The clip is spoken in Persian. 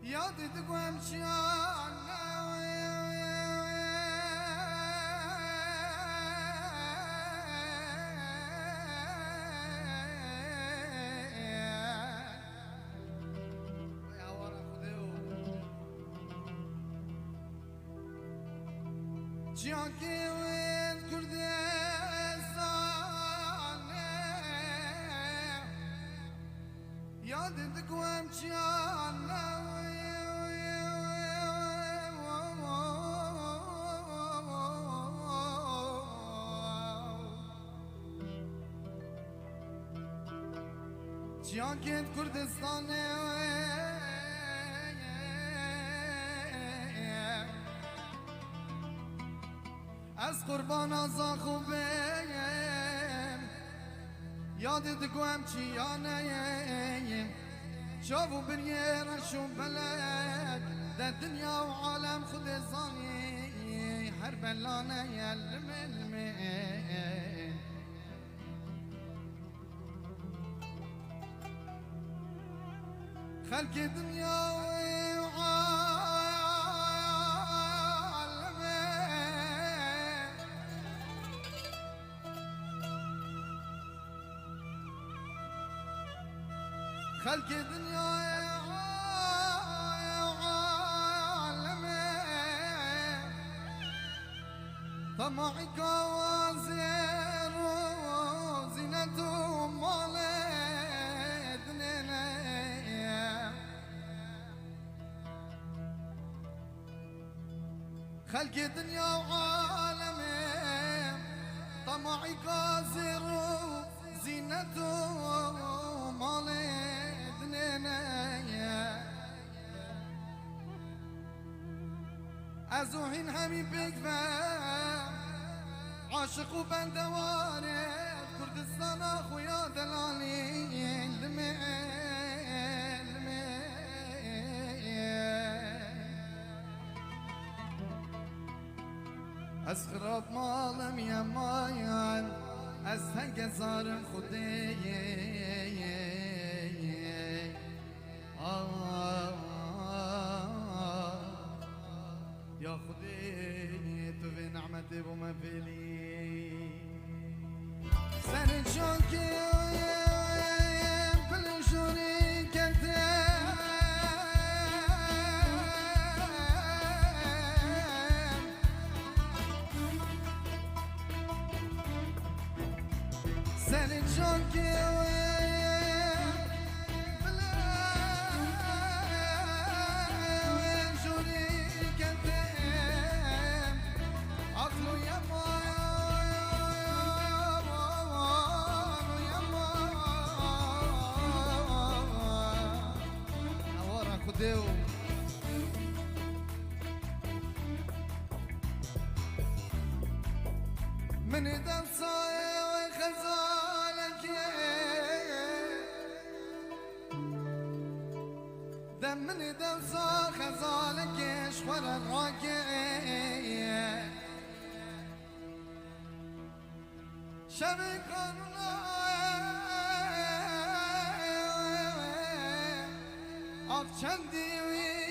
يادت وامشيان جاكي وين كردستان يادتك وامشيان جاكي كردستان از قربان ازاخو بیم یادت گوهم چیانه شافو بریرشو بلد در دنیا و عالم خود زانی هر بلانه یلم علمه خلق دنیا و خلق دنيا عالمي طمعك وزير وزينته مالدنينا خلق دنيا عالمي طمعك وزير وزينته مالدنينا ازوهين همي بكفى عاشق و بندوانه كردستان اخويا دلالي از خراب مالم يا مايان از هنگ زارم خودي يا خدي تو في نعمتي وما في لي سنة شوكي بالجوري كنت سنة شوكي دeu من دم صايع خزالك دم من دم صايع خزالك شوار الراكع شبك الله أفشندي